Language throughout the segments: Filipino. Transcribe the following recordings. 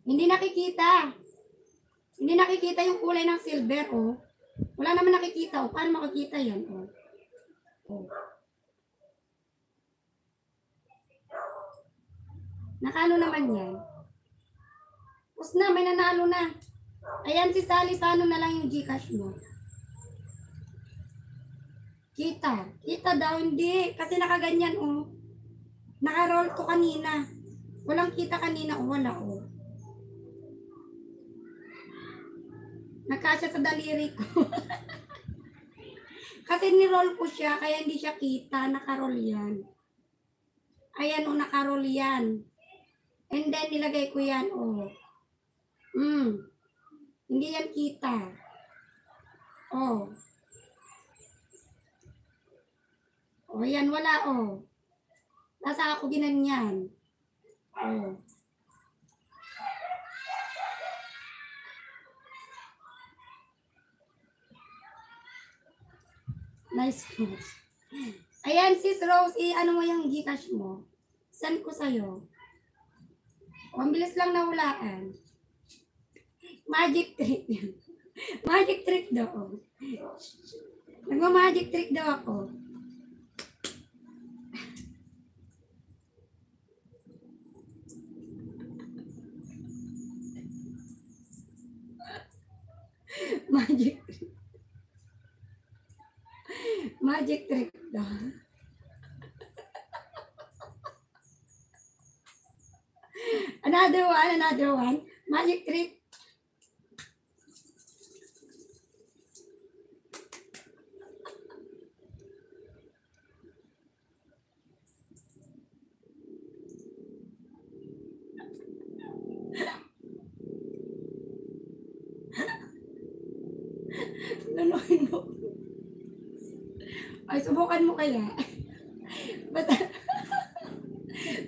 Hindi nakikita. Hindi nakikita yung kulay ng silver, oh. Wala naman nakikita, oh. Paano makikita yan, oh? Oh. Nakano naman yan? Tapos na, may nanalo na. Ayan si Sally, paano na lang yung Gcash mo? Kita. Kita daw, hindi. Kasi nakaganyan, oh. Naka-roll to kanina. Walang kita kanina, oh. Wala, oh. Nakasya sa daliri ko. Kasi ni-roll ko siya, kaya hindi siya kita. Naka-roll yan. Ayan, oh, naka-roll yan. And then, nilagay ko yan, oh. Hindi yan kita. Oh. Oh, yan, wala, oh. Nasa ako ginanyan. Oh. Nice. Ayan, sis Rose, ano mo yung Gcash mo? Send ko sa'yo. O, ang bilis lang nahulaan. Magic trick. Magic trick daw. Nagma-magic trick daw ako. Magic trick. Magic trick daw. Another one. Magic trick. Lanuhin mo. Ay, subukan mo kaya.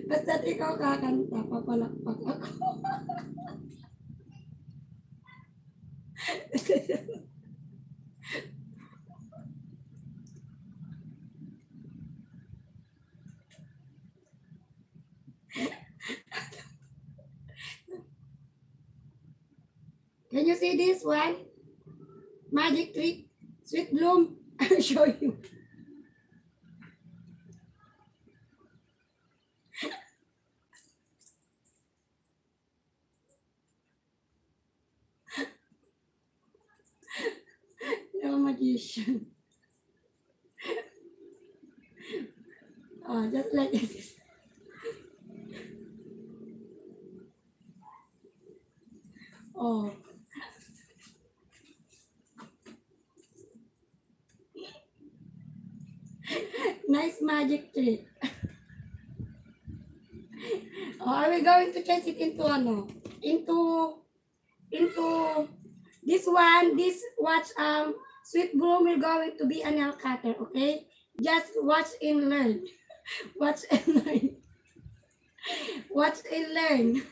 Basta't ikaw kakanta, papalakpak ako. Can you see this one? Magic trick. Sweet bloom. I'll show you. You're a magician. Oh, just like this. Oh. Nice magic trick. Oh, are we going to change it into ano? Into this one, this watch Sweet Bloom will going to be a nail cutter, okay? Just watch and learn. Watch and learn. Watch and learn.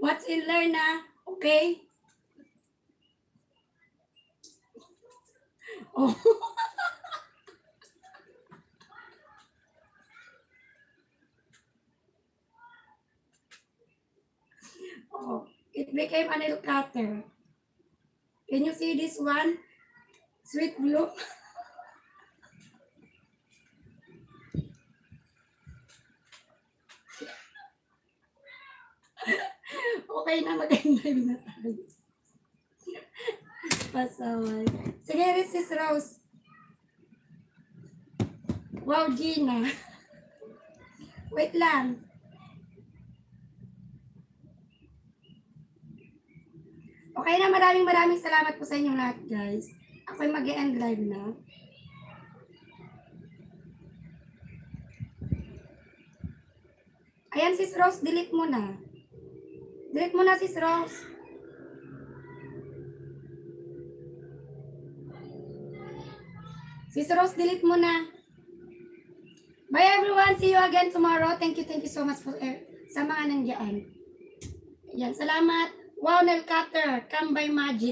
Watch and learn na, okay? Oh. Oh, it became a nail cutter. Can you see this one? Sweet Bloom. Okay na, mag-live na tayo. Pasaway. Sige, Sis Rose. Wow, Gina. Wait lang. Okay na, maraming salamat po sa inyong lahat, guys. Ako'y mag-e-end live na. Ayan, Sis Rose, delete mo na. Delete mo na, Sis Rose. Sis Rose, delete mo na. Bye everyone. See you again tomorrow. Thank you so much for sa mga nandiyan. Ayan, salamat. Wow, nail cutter. Come by Magic.